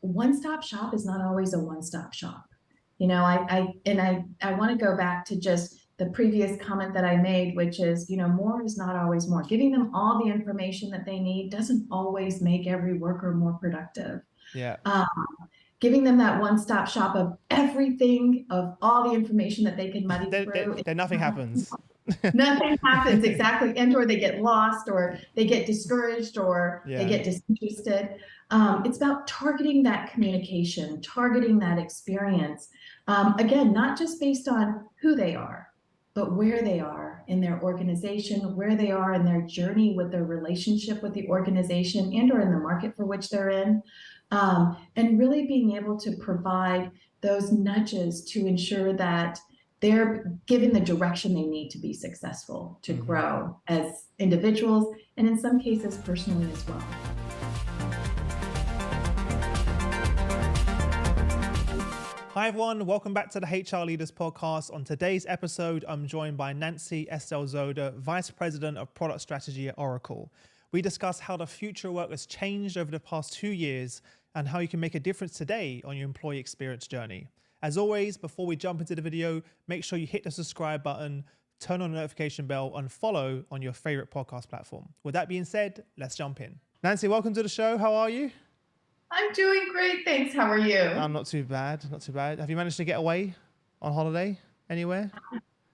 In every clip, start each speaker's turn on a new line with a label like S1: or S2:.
S1: one-stop shop is not always a one-stop shop. I want to go back to just the previous comment that I made, which is, more is not always more. Giving them all the information that they need doesn't always make every worker more productive.
S2: Yeah.
S1: Giving them that one-stop shop of everything, of all the information that they can muddy through.
S2: Then nothing happens.
S1: Nothing happens, exactly. And or they get lost, or they get discouraged, or they get disinterested. It's about targeting that communication, targeting that experience. Again, not just based on who they are, but where they are in their organization, where they are in their journey with their relationship with the organization and or in the market for which they're in. And really being able to provide those nudges to ensure that they're given the direction they need to be successful, to grow as individuals, and in some cases personally as well.
S2: Hi everyone, welcome back to the HR Leaders Podcast. On today's episode, I'm joined by Nancy Estell Zoder, Vice President of Product Strategy at Oracle. We discuss how the future of work has changed over the past 2 years and how you can make a difference today on your employee experience journey. As always, before we jump into the video, make sure you hit the subscribe button, turn on the notification bell, and follow on your favorite podcast platform. With that being said, let's jump in. Nancy, welcome to the show. How are you?
S1: I'm doing great, thanks. How are you?
S2: I'm not too bad, not too bad. Have you managed to get away on holiday anywhere?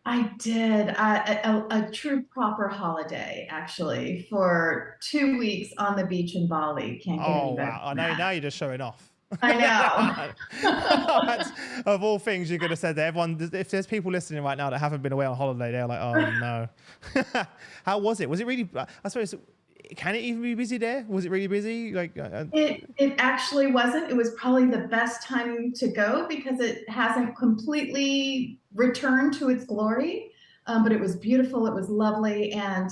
S1: I did a true proper holiday, actually, for 2 weeks on the beach in Bali. Can't get any better.
S2: Wow. I know now you're just showing off.
S1: I know.
S2: Of all things you could have said there, everyone, if there's people listening right now that haven't been away on holiday, they're like, oh no. How was it? Was it really, I suppose, can it even be busy there? Was it really busy?
S1: It actually wasn't. It was probably the best time to go because it hasn't completely returned to its glory. But it was beautiful. It was lovely. And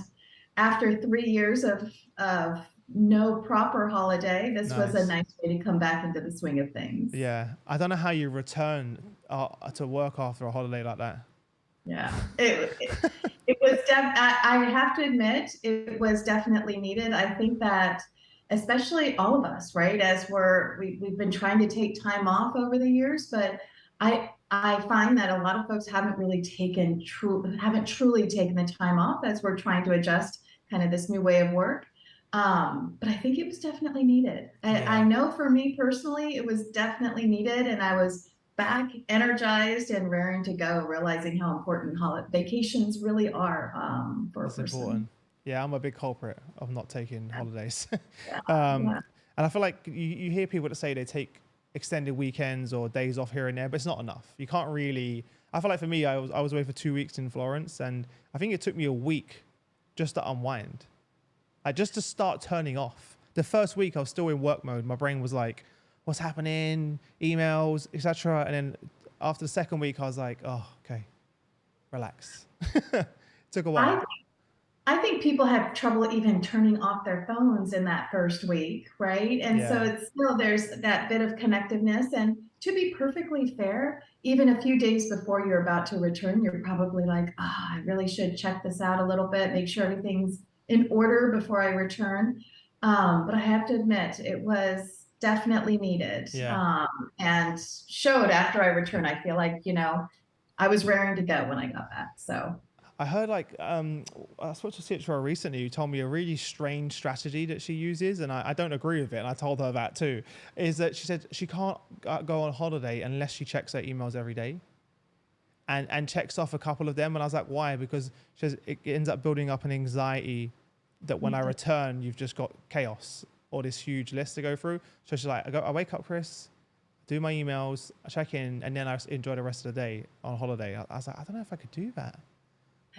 S1: after 3 years of no proper holiday, this was a nice way to come back into the swing of things.
S2: Yeah. I don't know how you return to work after a holiday like that.
S1: Yeah, it was, I have to admit, it was definitely needed. I think that especially all of us, right, as we've been trying to take time off over the years, but I find that a lot of folks haven't truly taken the time off as we're trying to adjust kind of this new way of work. But I think it was definitely needed. I know for me personally, it was definitely needed, and I was back energized and raring to go, realizing how important vacations really are for a person.
S2: Important. Yeah, I'm a big culprit of not taking holidays. And I feel like you hear people that say they take extended weekends or days off here and there, but it's not enough. You can't really, I feel like for me, I was away for 2 weeks in Florence, and I think it took me a week just to unwind. Just to start turning off. The first week I was still in work mode. My brain was like, what's happening, emails, etc. And then after the second week, I was like, oh, okay, relax. Took a while.
S1: I think people have trouble even turning off their phones in that first week, right? And so it's still, there's that bit of connectiveness. And to be perfectly fair, even a few days before you're about to return, you're probably like, I really should check this out a little bit, make sure everything's in order before I return. But I have to admit, it was definitely needed, and showed after I returned. I feel like, I was raring to go when I got back. So
S2: I heard I spoke to CHRO recently who told me a really strange strategy that she uses, and I don't agree with it, and I told her that too, is that she said she can't go on holiday unless she checks her emails every day and checks off a couple of them. And I was like, why? Because she says it ends up building up an anxiety that when I return, you've just got chaos or this huge list to go through. So she's like, I wake up, Chris, do my emails, I check in, and then I enjoy the rest of the day on holiday. I was like, I don't know if I could do that.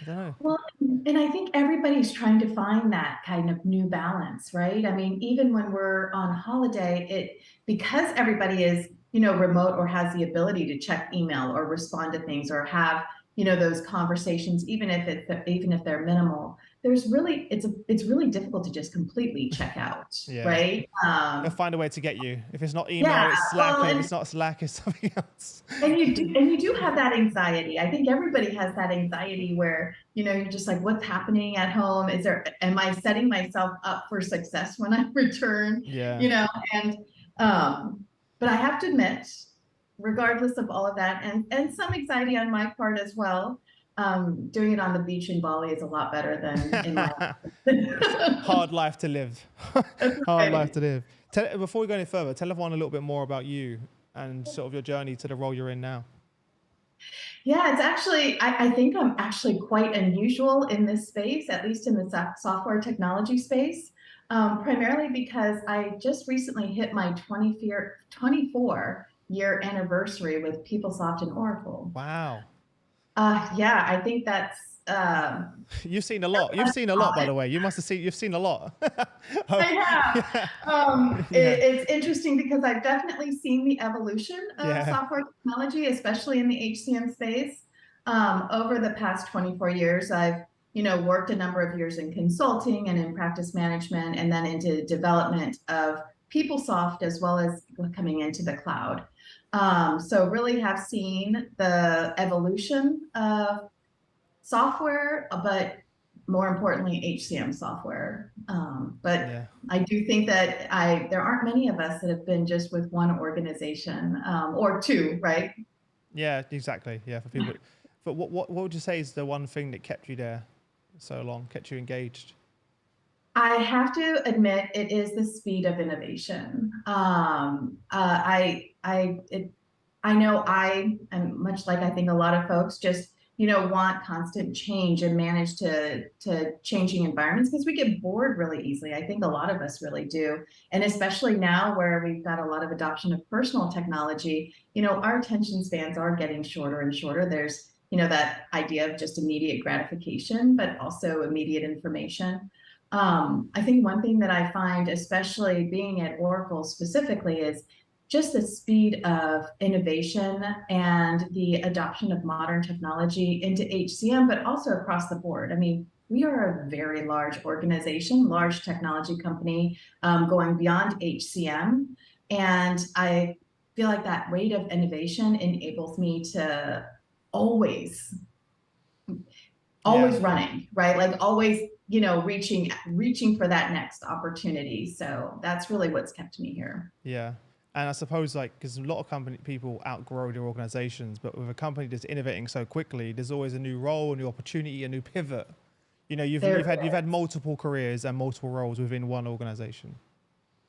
S2: I don't know.
S1: Well, and I think everybody's trying to find that kind of new balance, right? I mean, even when we're on holiday, because everybody is, remote or has the ability to check email or respond to things or have, those conversations, even if they're minimal, it's really difficult to just completely check out, right?
S2: They'll find a way to get you. If it's not email, it's Slack. If it's not Slack, it's something else.
S1: And you do have that anxiety. I think everybody has that anxiety where, you're just like, what's happening at home? Am I setting myself up for success when I return?
S2: Yeah.
S1: And But I have to admit, regardless of all of that, and some anxiety on my part as well, doing it on the beach in Bali is a lot better than in my.
S2: Hard life to live.
S1: That's
S2: Hard life
S1: right.
S2: to live. Before we go any further, tell everyone a little bit more about you and sort of your journey to the role you're in now.
S1: Yeah, it's actually, I think I'm actually quite unusual in this space, at least in the software technology space, primarily because I just recently hit my 24-year anniversary with PeopleSoft and Oracle.
S2: Wow.
S1: Yeah, I think that's
S2: You've seen a lot. You've seen a lot, by the way. You've seen a lot.
S1: I have.
S2: Yeah. Yeah.
S1: It's interesting because I've definitely seen the evolution of
S2: Yeah.
S1: software technology, especially in the HCM space. Over the past 24 years, I've worked a number of years in consulting and in practice management, and then into development of PeopleSoft as well as coming into the cloud. So really have seen the evolution of software, but more importantly, HCM software. But
S2: Yeah.
S1: I do think that there aren't many of us that have been just with one organization or two, right?
S2: Yeah, exactly. Yeah, for people. But what would you say is the one thing that kept you there so long, kept you engaged?
S1: I have to admit, it is the speed of innovation. I know I am much like I think a lot of folks just want constant change and manage to changing environments because we get bored really easily. I think a lot of us really do, and especially now where we've got a lot of adoption of personal technology. Our attention spans are getting shorter and shorter. There's that idea of just immediate gratification, but also immediate information. I think one thing that I find, especially being at Oracle specifically, is just the speed of innovation and the adoption of modern technology into HCM, but also across the board. I mean, we are a very large organization, large technology company, going beyond HCM. And I feel like that rate of innovation enables me to always
S2: Yeah.
S1: running, right? Like always, reaching for that next opportunity. So that's really what's kept me here.
S2: Yeah. And I suppose because a lot of people outgrow their organizations, but with a company that's innovating so quickly, there's always a new role, a new opportunity, a new pivot. You've had multiple careers and multiple roles within one organization.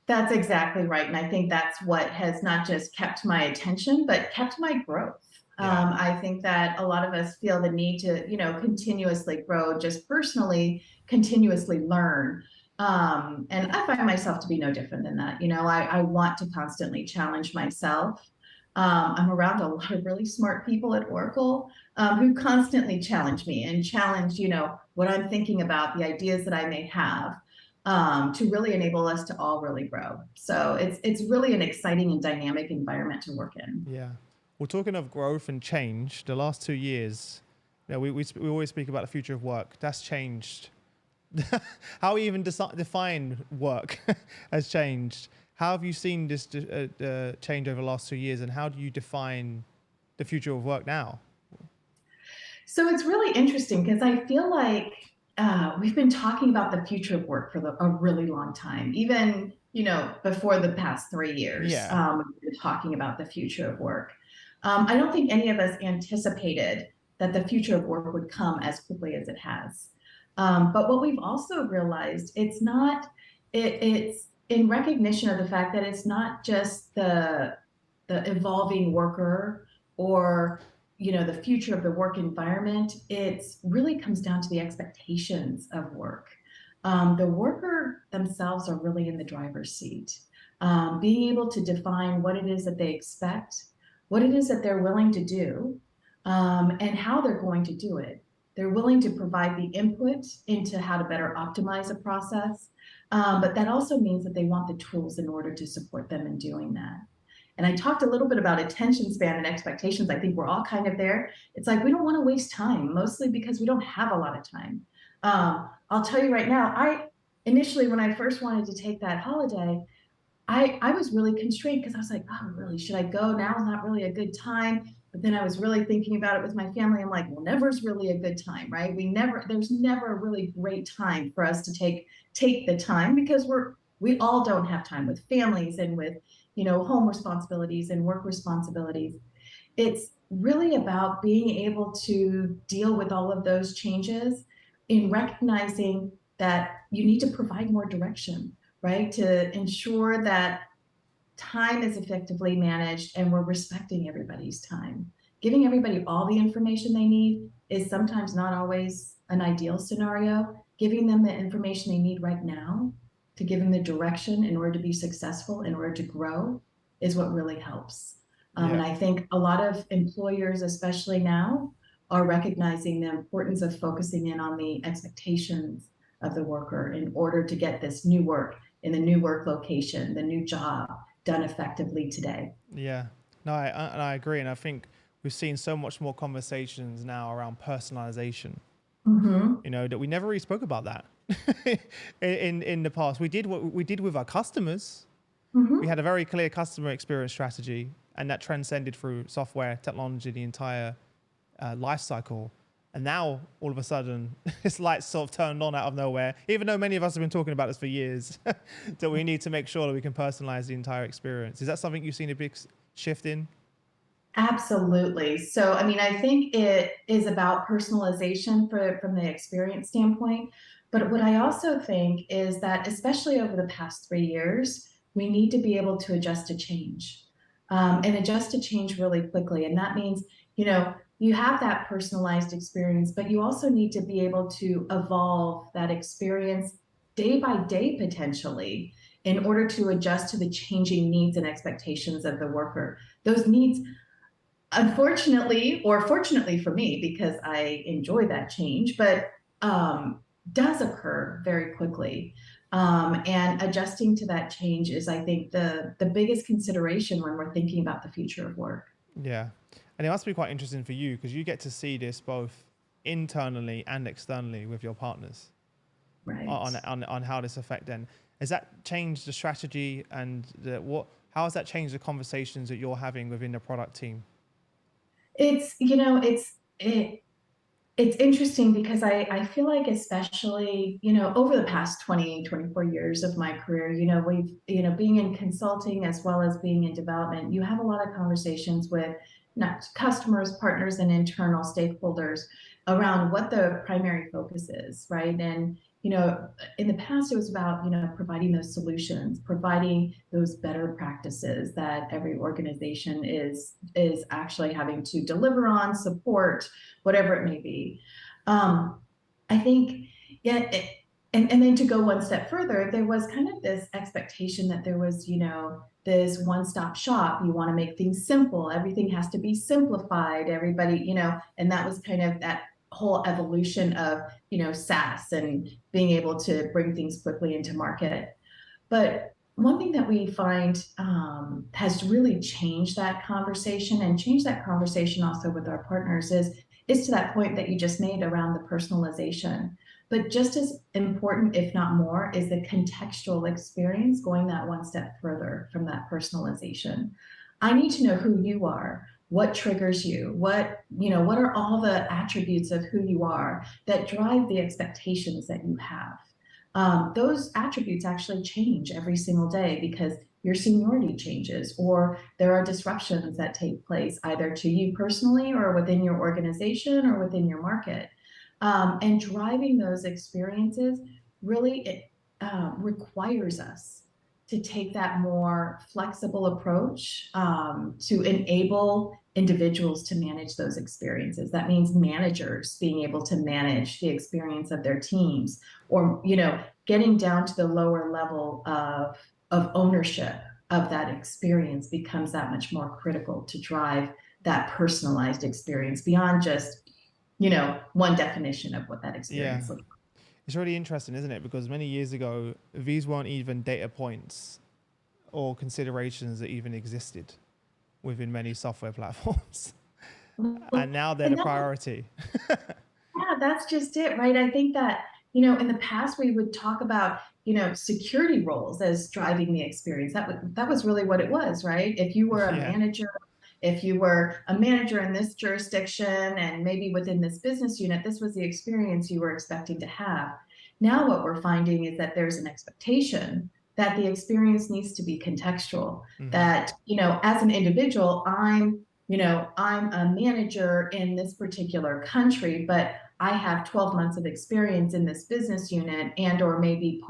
S1: That's exactly right. And I think that's what has not just kept my attention, but kept my growth.
S2: Yeah.
S1: I think that a lot of us feel the need to, continuously grow, just personally, continuously learn. And I find myself to be no different than that. I want to constantly challenge myself. I'm around a lot of really smart people at Oracle who constantly challenge me and challenge, what I'm thinking about, the ideas that I may have. To really enable us to all really grow. So it's really an exciting and dynamic environment to work in.
S2: Yeah. Well, talking of growth and change, the last 2 years, we always speak about the future of work. That's changed. How we even define work has changed. How have you seen this change over the last 2 years, and how do you define the future of work now?
S1: So it's really interesting because I feel like we've been talking about the future of work for a really long time, even before the past 3 years.
S2: Yeah.
S1: We've been talking about the future of work. I don't think any of us anticipated that the future of work would come as quickly as it has. But what we've also realized, it's in recognition of the fact that it's not just the evolving worker or the future of the work environment. It really comes down to the expectations of work. The worker themselves are really in the driver's seat. Being able to define what it is that they expect, what it is that they're willing to do, and how they're going to do it. They're willing to provide the input into how to better optimize a process, but that also means that they want the tools in order to support them in doing that. And I talked a little bit about attention span and expectations. I think we're all kind of there. It's like we don't want to waste time, mostly because we don't have a lot of time. I'll tell you right now, initially, when I first wanted to take that holiday, I was really constrained because I was like, oh, really, should I go? Now is not really a good time. But then I was really thinking about it with my family. I'm like, well, never's really a good time, right? There's never a really great time for us to take the time because we all don't have time with families and with home responsibilities and work responsibilities. It's really about being able to deal with all of those changes in recognizing that you need to provide more direction, right? To ensure that time is effectively managed and we're respecting everybody's time. Giving everybody all the information they need is sometimes not always an ideal scenario. Giving them the information they need right now to give them the direction in order to be successful, in order to grow, is what really helps. And I think a lot of employers, especially now, are recognizing the importance of focusing in on the expectations of the worker in order to get this new work in the new work location, the new job done effectively today.
S2: Yeah, no, I agree. And I think we've seen so much more conversations now around personalization, that we never really spoke about that in the past. We did what we did with our customers. We had a very clear customer experience strategy, and that transcended through software, technology, the entire life cycle. And now, all of a sudden, this light's sort of turned on out of nowhere, even though many of us have been talking about this for years, that we need to make sure that we can personalize the entire experience. Is that something you've seen a big shift in?
S1: Absolutely. So, I mean, I think it is about personalization from the experience standpoint. But what I also think is that, especially over the past 3 years, we need to be able to adjust to change and adjust to change really quickly. And that means, you have that personalized experience, but you also need to be able to evolve that experience day by day, potentially, in order to adjust to the changing needs and expectations of the worker. Those needs, unfortunately, or fortunately for me, because I enjoy that change, but does occur very quickly. And adjusting to that change is, I think, the biggest consideration when we're thinking about the future of work.
S2: Yeah. And it must be quite interesting for you because you get to see this both internally and externally with your partners,
S1: right?
S2: On how this affect them. Has that changed the strategy and how has that changed the conversations that you're having within the product team?
S1: It's, it's interesting because I feel like, especially, over the past 20, 24 years of my career, we've, being in consulting as well as being in development, you have a lot of conversations with not customers, partners, and internal stakeholders around what the primary focus is, right? And, in the past, it was about, providing those solutions, providing those better practices that every organization is actually having to deliver on, support, whatever it may be. I think, yeah, and then to go one step further, there was kind of this expectation that there was, this one-stop shop. You want to make things simple. Everything has to be simplified. Everybody, and that was kind of that whole evolution of, SaaS and being able to bring things quickly into market. But one thing that we find has really changed that conversation and changed that conversation also with our partners is to that point that you just made around the personalization. But just as important, if not more, is the contextual experience, going that one step further from that personalization. I need to know who you are, what triggers you, what are all the attributes of who you are that drive the expectations that you have. Those attributes actually change every single day because your seniority changes, or there are disruptions that take place either to you personally or within your organization or within your market. And driving those experiences really requires us to take that more flexible approach to enable individuals to manage those experiences. That means managers being able to manage the experience of their teams, or getting down to the lower level of ownership of that experience becomes that much more critical to drive that personalized experience beyond just one definition of what that experience looks like.
S2: It's really interesting, isn't it? Because many years ago, these weren't even data points or considerations that even existed within many software platforms. And now they're the priority.
S1: Yeah, that's just it, right? I think that, in the past we would talk about, security roles as driving the experience. That was really what it was, right? If you were a manager, if you were a manager in this jurisdiction and maybe within this business unit, this was the experience you were expecting to have. Now what we're finding is that there's an expectation that the experience needs to be contextual,
S2: Mm-hmm.
S1: that, as an individual, I'm a manager in this particular country, but I have 12 months of experience in this business unit and or maybe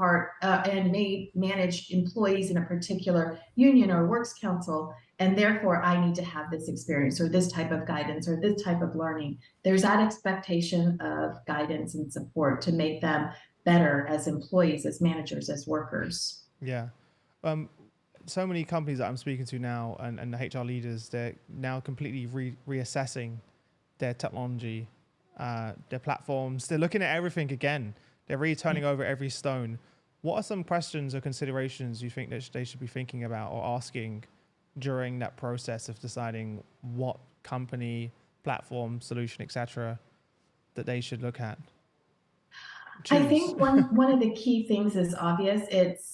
S1: and may manage employees in a particular union or works council. And therefore, I need to have this experience or this type of guidance or this type of learning. There's that expectation of guidance and support to make them better as employees, as managers, as workers.
S2: Yeah. So many companies that I'm speaking to now and the HR leaders, they're now completely reassessing their technology, their platforms. They're looking at everything again. They're turning over every stone. What are some questions or considerations you think that they should be thinking about or asking during that process of deciding what company, platform, solution, etc., that they should look at?
S1: I think one of the key things is obvious.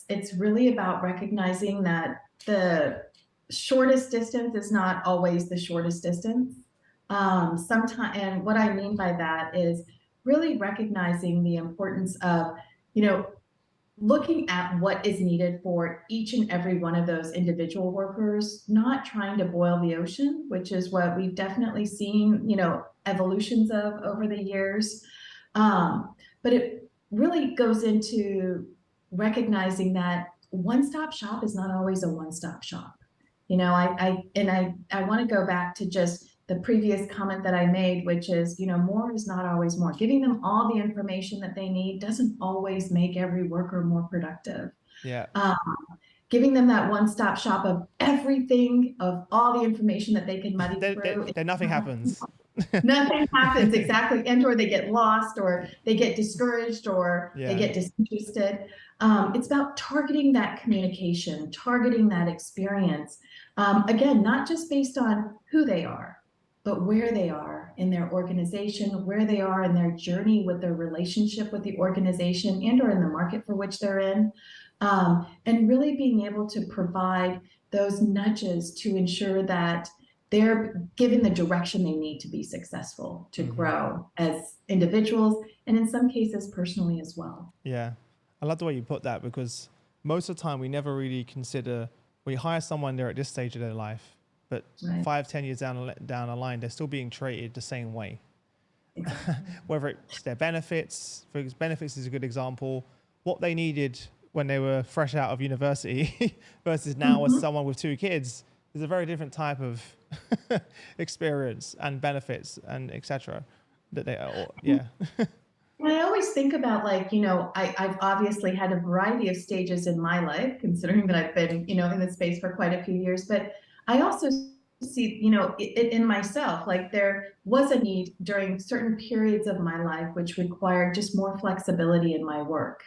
S1: It's really about recognizing that the shortest distance is not always the shortest distance. Sometimes, and what I mean by that is really recognizing the importance of, looking at what is needed for each and every one of those individual workers, not trying to boil the ocean, which is what we've definitely seen, evolutions of over the years. But it really goes into recognizing that one-stop shop is not always a one-stop shop. I want to go back to just the previous comment that I made, which is, more is not always more. Giving them all the information that they need doesn't always make every worker more productive.
S2: Yeah.
S1: Giving them that one-stop shop of everything, of all the information that they can muddy through.
S2: Then nothing happens.
S1: Nothing happens, exactly. And or they get lost or they get discouraged or they get disinterested. It's about targeting that communication, targeting that experience. Again, not just based on who they are, but where they are in their organization, where they are in their journey with their relationship with the organization and or in the market for which they're in. And really being able to provide those nudges to ensure that they're given the direction they need to be successful, to grow as individuals, and in some cases personally as well.
S2: Yeah. I love the way you put that, because most of the time we never really consider, we hire someone, they're at this stage of their life, but 5-10 years down the line, they're still being treated the same way. Exactly. Whether it's their benefits, benefits is a good example, what they needed when they were fresh out of university versus now as someone with 2 kids is a very different type of experience and benefits and etc. that they are. Yeah.
S1: I always think about, like, I've obviously had a variety of stages in my life, considering that I've been, in this space for quite a few years, but I also see, it in myself, like there was a need during certain periods of my life which required just more flexibility in my work.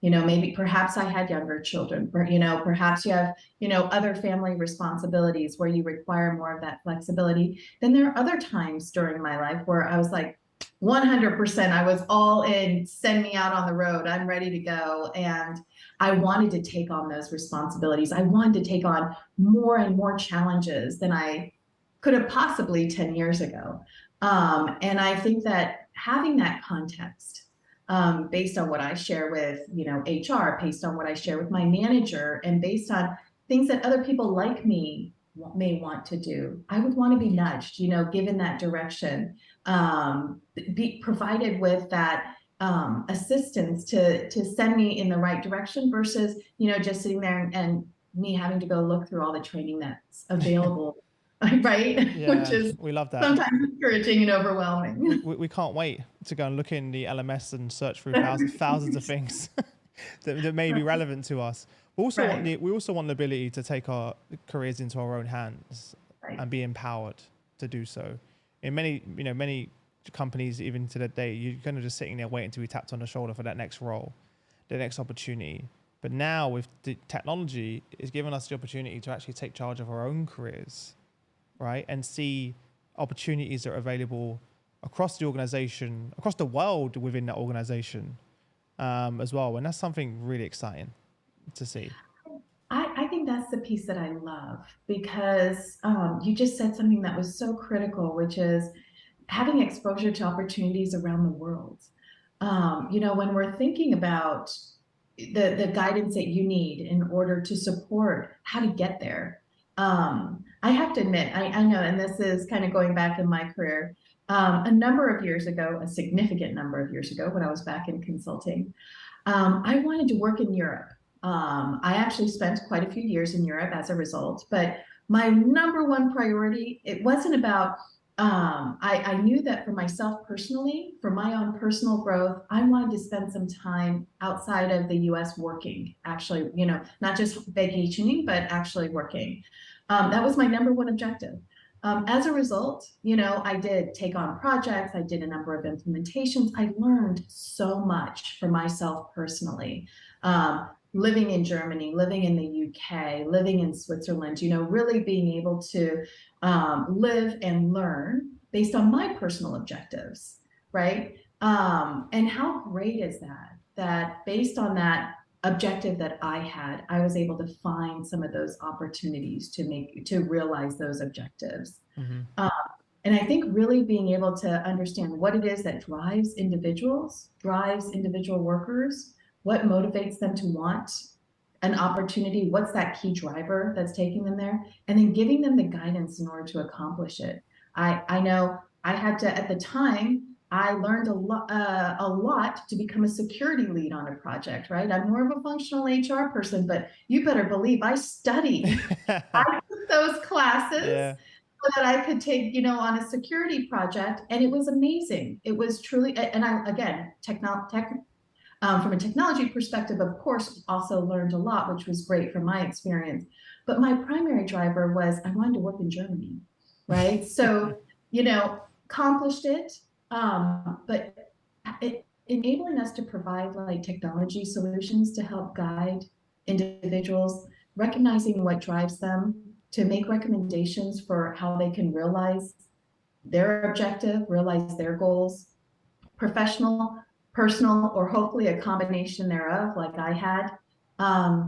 S1: Maybe perhaps I had younger children, or, perhaps you have, other family responsibilities where you require more of that flexibility. Then there are other times during my life where I was like, 100%, I was all in, send me out on the road, I'm ready to go. And I wanted to take on those responsibilities. I wanted to take on more and more challenges than I could have possibly 10 years ago. And I think that having that context, based on what I share with, HR, based on what I share with my manager, and based on things that other people like me may want to do, I would want to be nudged, given that direction, be provided with that assistance to send me in the right direction versus, just sitting there and me having to go look through all the training that's available. Right?
S2: Yeah,
S1: Which is
S2: we love that.
S1: Sometimes discouraging and overwhelming.
S2: We can't wait to go and look in the LMS and search through thousands of things that may be relevant to us. We also want the ability to take our careers into our own hands and be empowered to do so. In many companies, even to the day, you're kind of just sitting there waiting to be tapped on the shoulder for that next role, the next opportunity. But now with the technology, it's given us the opportunity to actually take charge of our own careers, right? And see opportunities that are available across the organization, across the world within that organization as well. And that's something really exciting to see.
S1: I think that's the piece that I love, because you just said something that was so critical, which is having exposure to opportunities around the world. When we're thinking about the guidance that you need in order to support how to get there. I have to admit, I know, and this is kind of going back in my career, a number of years ago, a significant number of years ago, when I was back in consulting, I wanted to work in Europe. I actually spent quite a few years in Europe as a result, but my number one priority, it wasn't about, I knew that for myself personally, for my own personal growth, I wanted to spend some time outside of the US working, actually, not just vacationing, but actually working. That was my number one objective. As a result, I did take on projects, I did a number of implementations. I learned so much for myself personally. Living in Germany, living in the UK, living in Switzerland, really being able to live and learn based on my personal objectives, right? And how great is that? That based on that objective that I had, I was able to find some of those opportunities to realize those objectives.
S2: Mm-hmm.
S1: And I think really being able to understand what it is that drives individual workers, what motivates them to want an opportunity, what's that key driver that's taking them there, and then giving them the guidance in order to accomplish it. I know I had to, at the time, I learned a lot to become a security lead on a project, right? I'm more of a functional HR person, but you better believe I studied. I took those classes so that I could take, on a security project, and it was amazing. It was truly, and again, from a technology perspective, of course, also learned a lot, which was great from my experience. But my primary driver was I wanted to work in Germany, right? So, accomplished it, but enabling us to provide like technology solutions to help guide individuals, recognizing what drives them, to make recommendations for how they can realize their objective, realize their goals, professional, personal, or hopefully a combination thereof, like I had,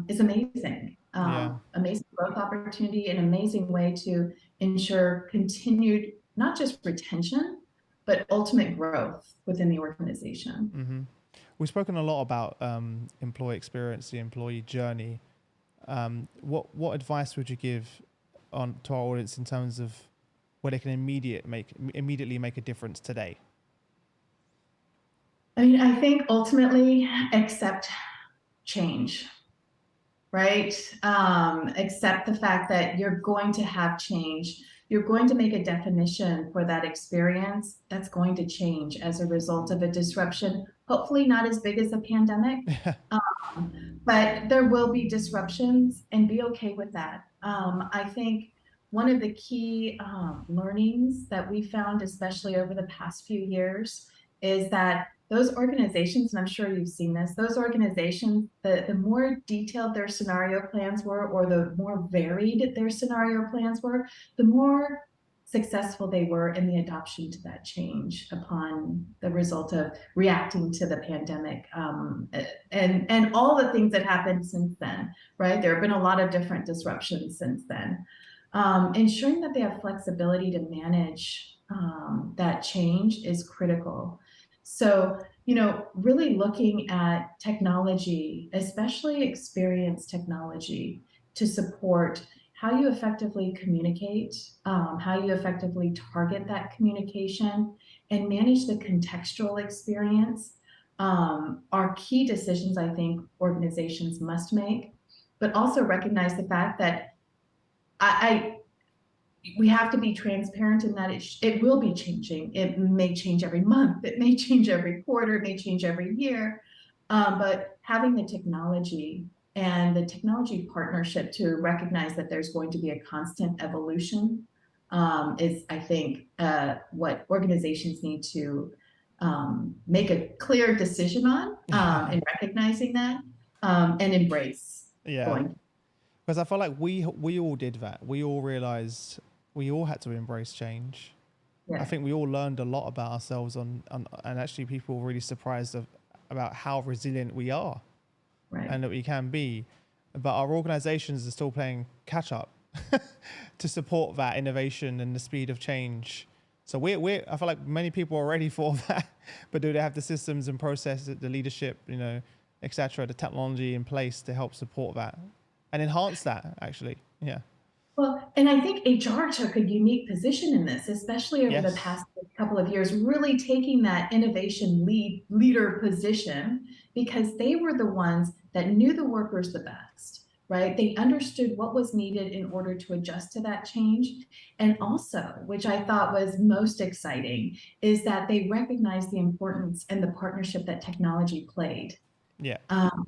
S1: is amazing. Amazing growth opportunity, an amazing way to ensure continued, not just retention, but ultimate growth within the organization.
S2: Mm-hmm. We've spoken a lot about employee experience, the employee journey. What advice would you give to our audience in terms of where they can immediately make a difference today?
S1: I mean, I think ultimately accept change, right? Accept the fact that you're going to have change. You're going to make a definition for that experience that's going to change as a result of a disruption, hopefully not as big as a pandemic, but there will be disruptions, and be okay with that. I think one of the key learnings that we found, especially over the past few years, is that those organizations, and I'm sure you've seen this, those organizations, the more detailed their scenario plans were, or the more varied their scenario plans were, the more successful they were in the adoption to that change upon the result of reacting to the pandemic, and all the things that happened since then, right? There have been a lot of different disruptions since then. Ensuring that they have flexibility to manage that change is critical. So, really looking at technology, especially experience technology, to support how you effectively communicate, how you effectively target that communication, and manage the contextual experience, are key decisions I think organizations must make, but also recognize the fact that we have to be transparent in that it will be changing. It may change every month. It may change every quarter. It may change every year. But having the technology and the technology partnership to recognize that there's going to be a constant evolution is, I think, what organizations need to make a clear decision on, in recognizing that, and embrace.
S2: Because I feel like we all did that. We all realized we all had to embrace change. I think we all learned a lot about ourselves and actually people were really surprised about how resilient we are, and that we can be. But our organizations are still playing catch up to support that innovation and the speed of change. So I feel like many people are ready for that, but do they have the systems and process, the leadership, etc., the technology in place to help support that and enhance that, actually. Yeah.
S1: Well, and I think HR took a unique position in this, especially over the
S2: Yes.
S1: past couple of years, really taking that innovation leader position, because they were the ones that knew the workers the best, right? They understood what was needed in order to adjust to that change. And also, which I thought was most exciting, is that they recognized the importance and the partnership that technology played.
S2: Yeah.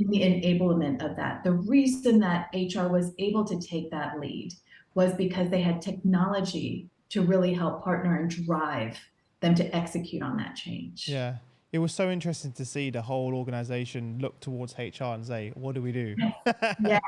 S1: In the enablement of that. The reason that HR was able to take that lead was because they had technology to really help partner and drive them to execute on that change.
S2: Yeah. It was so interesting to see the whole organization look towards HR and say, what do we do?
S1: Yeah,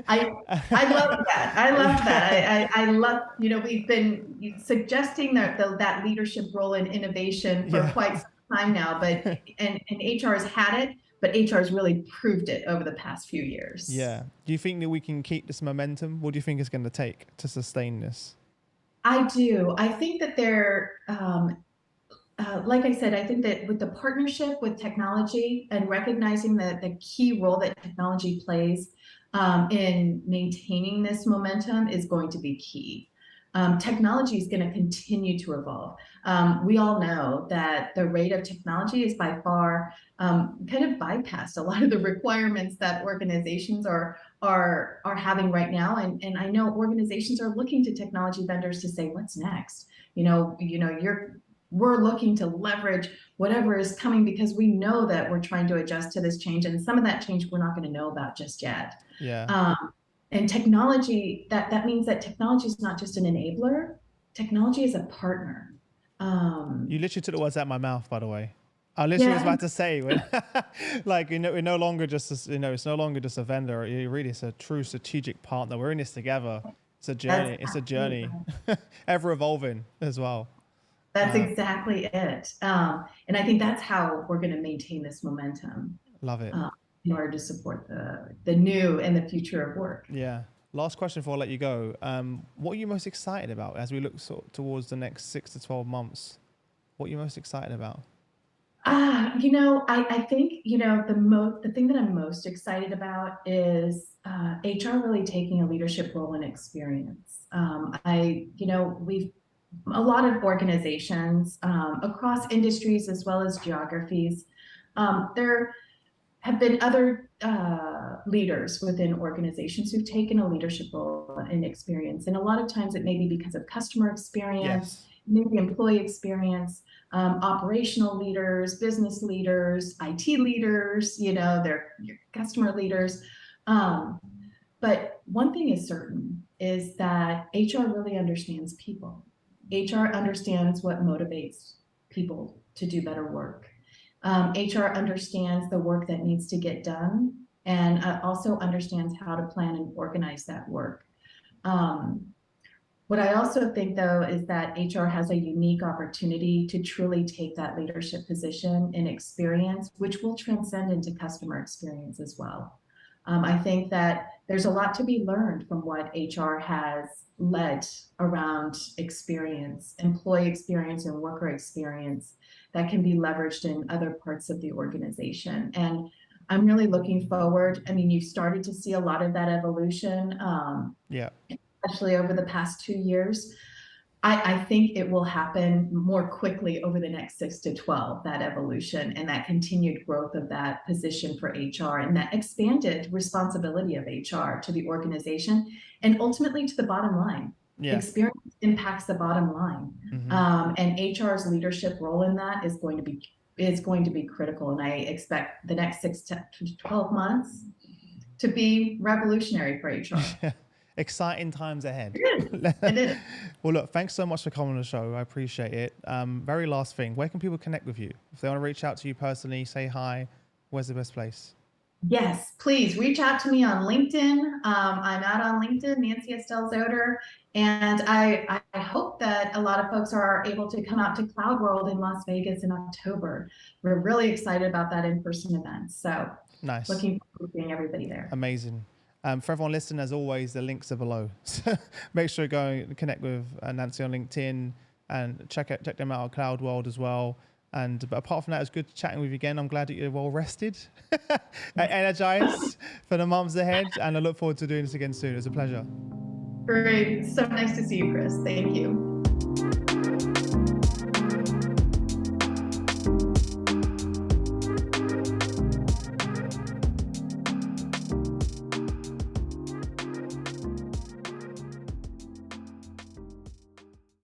S1: I love that. I love that. I love, we've been suggesting that leadership role in innovation for
S2: Yeah.
S1: quite some time now, but and HR has had it, but HR has really proved it over the past few years.
S2: Yeah. Do you think that we can keep this momentum? What do you think it's going to take to sustain this?
S1: I do. I think that like I said, I think that with the partnership with technology and recognizing the key role that technology plays in maintaining this momentum is going to be key. Technology is going to continue to evolve. We all know that the rate of technology is by far kind of bypassed a lot of the requirements that organizations are having right now. And I know organizations are looking to technology vendors to say, what's next? We're looking to leverage whatever is coming because we know that we're trying to adjust to this change, and some of that change we're not going to know about just yet.
S2: Yeah.
S1: And technology, that means that technology is not just an enabler, technology is a partner.
S2: You literally took the words out of my mouth, by the way. I literally was about to say, when, like, we're no longer just, it's no longer just a vendor. It's a true strategic partner. We're in this together. It's a journey. It's a journey, ever evolving as well.
S1: That's exactly it. And I think that's how we're going to maintain this momentum.
S2: Love it.
S1: In order to support the new and the future of work.
S2: Yeah. Last question before I let you go. What are you most excited about as we look towards the next 6 to 12 months? What are you most excited about?
S1: I think, the thing that I'm most excited about is HR really taking a leadership role in experience. We've a lot of organizations across industries as well as geographies. There have been other leaders within organizations who've taken a leadership role in experience. And a lot of times it may be because of customer experience, maybe employee experience, operational leaders, business leaders, IT leaders, they're your customer leaders. But one thing is certain is that HR really understands people. HR understands what motivates people to do better work. HR understands the work that needs to get done and also understands how to plan and organize that work. What I also think, though, is that HR has a unique opportunity to truly take that leadership position in experience, which will transcend into customer experience as well. I think that there's a lot to be learned from what HR has led around experience, employee experience and worker experience that can be leveraged in other parts of the organization. And I'm really looking forward. I mean, you've started to see a lot of that evolution, especially over the past 2 years. I think it will happen more quickly over the next 6 to 12, that evolution and that continued growth of that position for HR and that expanded responsibility of HR to the organization and ultimately to the bottom line. Experience impacts the bottom line. And HR's leadership role in that is going to be critical. And I expect the next 6 to 12 months to be revolutionary for HR.
S2: Exciting times ahead.
S1: It is.
S2: Well, look, thanks so much for coming on the show. I appreciate it. Very last thing, where can people connect with you? If they want to reach out to you personally, say hi, where's the best place?
S1: Yes, please reach out to me on LinkedIn. I'm out on LinkedIn, Nancy Estell Zoder. And I hope that a lot of folks are able to come out to Cloud World in Las Vegas in October. We're really excited about that in-person event. So
S2: nice.
S1: Looking forward to seeing everybody there.
S2: Amazing. For everyone listening, as always, the links are below. So make sure you go and connect with Nancy on LinkedIn and check them out at Cloud World as well. But apart from that, it was good chatting with you again. I'm glad that you're well rested, energized for the months ahead, and I look forward to doing this again soon. It was a pleasure.
S1: Great. So nice to see you, Chris. Thank you.